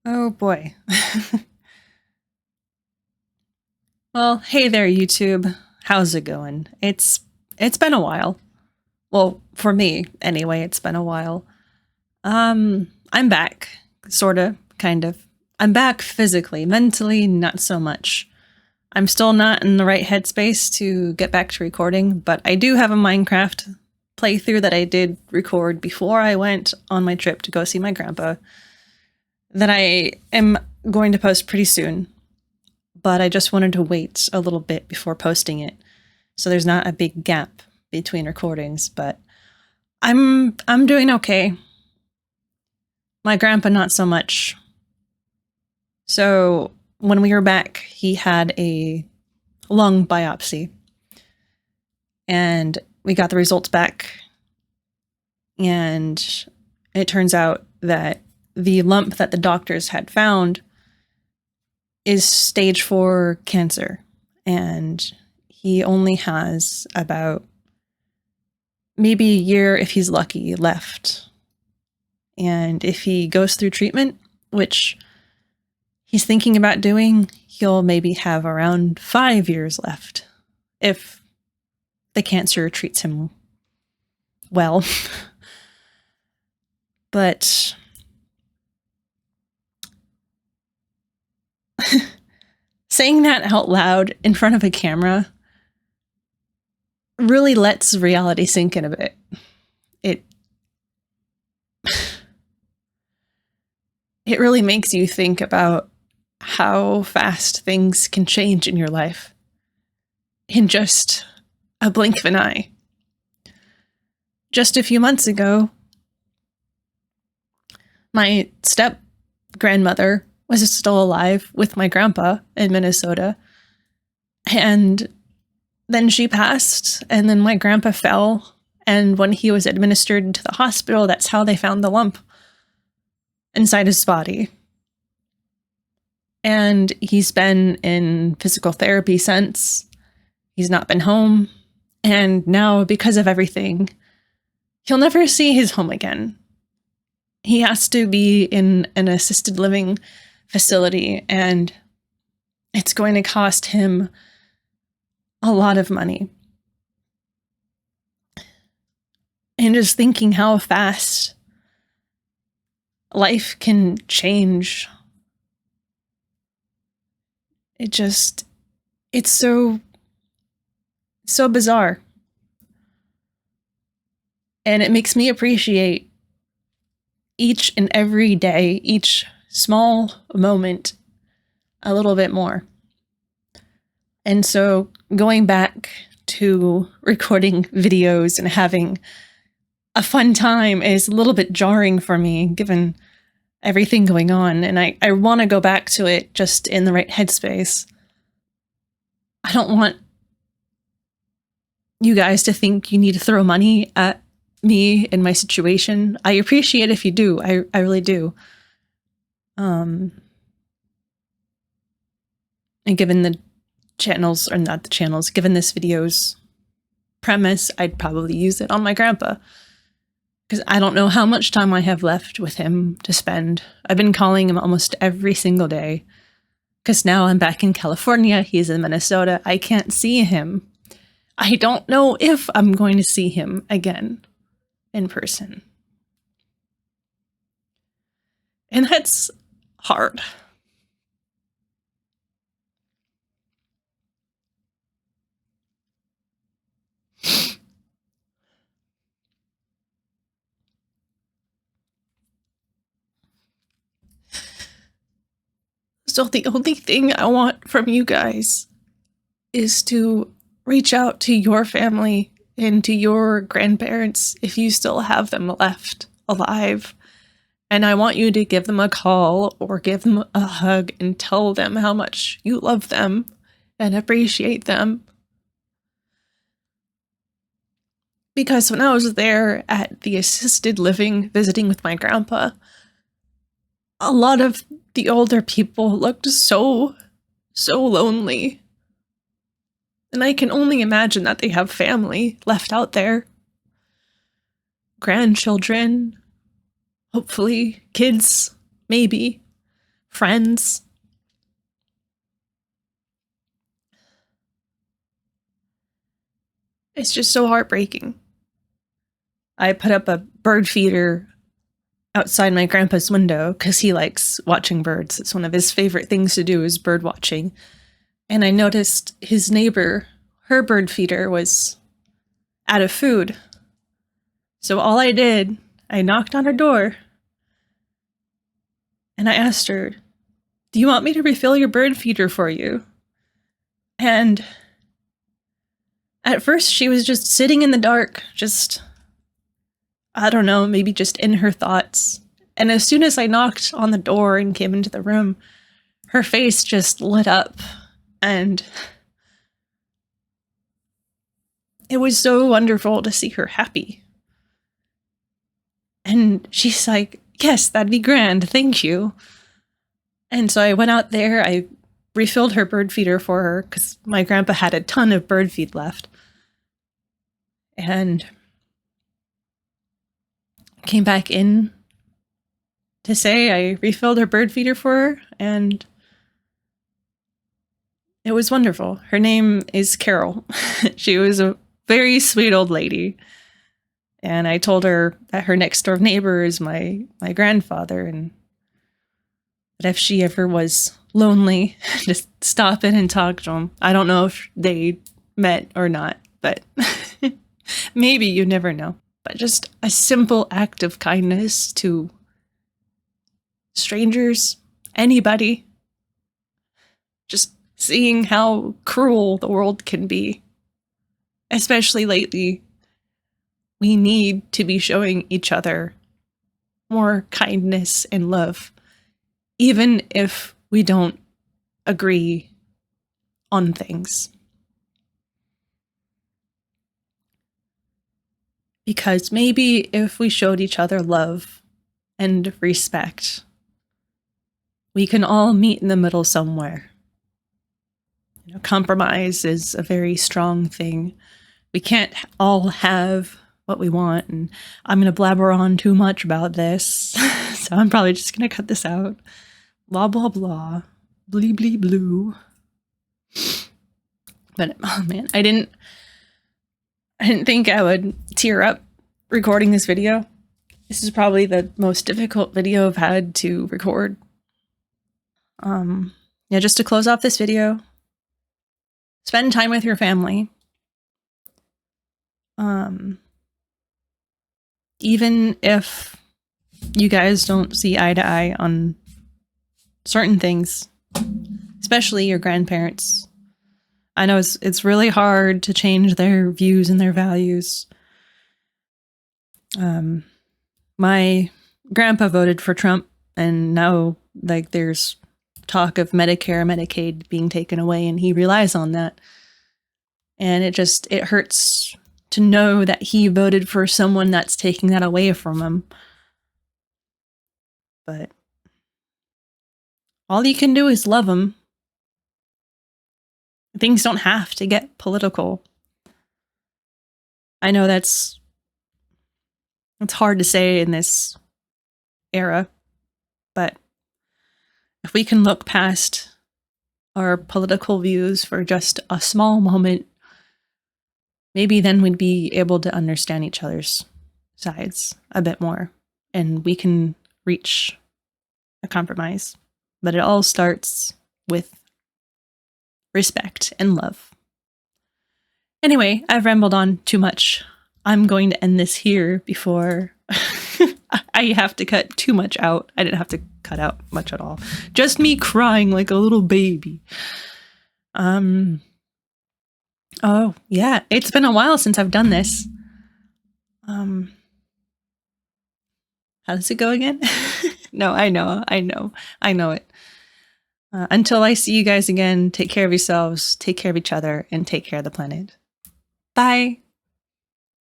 Oh boy. Well, hey there, YouTube. How's it going? It's been a while. Well, for me, anyway, it's been a while. I'm back, sorta, kind of. I'm back physically, mentally, not so much. I'm still not in the right headspace to get back to recording, but I do have a Minecraft playthrough that I did record before I went on my trip to go see my grandpa that I am going to post pretty soon. But I just wanted to wait a little bit before posting it, so there's not a big gap between recordings. But I'm doing okay. My grandpa not so much. So when we were back, he had a lung biopsy, and we got the results back, and it turns out that the lump that the doctors had found is stage 4 cancer, and he only has about maybe a year, if he's lucky, left. And if he goes through treatment, which he's thinking about doing, he'll maybe have around 5 years left if the cancer treats him well. But saying that out loud in front of a camera really lets reality sink in a bit. It really makes you think about how fast things can change in your life in just a blink of an eye. Just a few months ago, my step-grandmother was still alive with my grandpa in Minnesota, and then she passed, and then my grandpa fell, and when he was administered to the hospital, that's how they found the lump inside his body. And he's been in physical therapy since. He's not been home, and now, because of everything, he'll never see his home again. He has to be in an assisted living facility, and it's going to cost him a lot of money. And just thinking how fast life can change. It's so bizarre. And it makes me appreciate each and every day, each small moment, a little bit more. And so going back to recording videos and having a fun time is a little bit jarring for me, given everything going on. And I want to go back to it just in the right headspace. I don't want you guys to think you need to throw money at me in my situation. I appreciate if you do. I really do. And given the channels, or not the channels, given this video's premise, I'd probably use it on my grandpa, because I don't know how much time I have left with him to spend. I've been calling him almost every single day, because now I'm back in California, he's in Minnesota, I can't see him. I don't know if I'm going to see him again in person. And that's hard. So the only thing I want from you guys is to reach out to your family and to your grandparents if you still have them left alive. And I want you to give them a call or give them a hug and tell them how much you love them and appreciate them. Because when I was there at the assisted living visiting with my grandpa, a lot of the older people looked so lonely. And I can only imagine that they have family left out there. Grandchildren, hopefully, kids, maybe. friends. It's just so heartbreaking. I put up a bird feeder outside my grandpa's window because he likes watching birds. It's one of his favorite things to do is bird watching. And I noticed his neighbor, her bird feeder was out of food. So all I did, I knocked on her door and I asked her, "Do you want me to refill your bird feeder for you?" And at first she was just sitting in the dark, just, I don't know, maybe just in her thoughts. And as soon as I knocked on the door and came into the room, her face just lit up. And it was so wonderful to see her happy. And she's like, "Yes, that'd be grand. Thank you." And so I went out there. I refilled her bird feeder for her because my grandpa had a ton of bird feed left. And came back in to say I refilled her bird feeder for her, and it was wonderful. Her name is Carol. She was a very sweet old lady. And I told her that her next door neighbor is my grandfather, and that if she ever was lonely, just stop in and talk to him. I don't know if they met or not, but maybe, you never know. But just a simple act of kindness to strangers, anybody. Just seeing how cruel the world can be, especially lately. We need to be showing each other more kindness and love, even if we don't agree on things. Because maybe if we showed each other love and respect, we can all meet in the middle somewhere. You know, compromise is a very strong thing. We can't all have what we want, and I'm going to blabber on too much about this, so I'm probably just going to cut this out. Blah, blah, blah. Blee, blee, blue. But, oh man, I didn't think I would tear up recording this video. This is probably the most difficult video I've had to record. Yeah, just to close off this video, spend time with your family. Even if you guys don't see eye to eye on certain things, especially your grandparents. I know it's really hard to change their views and their values. My grandpa voted for Trump, and now like there's talk of Medicare, Medicaid being taken away, and he relies on that. And it hurts to know that he voted for someone that's taking that away from him. But all you can do is love him. Things don't have to get political. I know it's hard to say in this era, but if we can look past our political views for just a small moment, maybe then we'd be able to understand each other's sides a bit more, and we can reach a compromise. But it all starts with respect and love. Anyway, I've rambled on too much. I'm going to end this here before I have to cut too much out. I didn't have to cut out much at all. Just me crying like a little baby. Oh, yeah, it's been a while since I've done this. How does it go again? No, I know it. Until I see you guys again, take care of yourselves, take care of each other, and take care of the planet. Bye.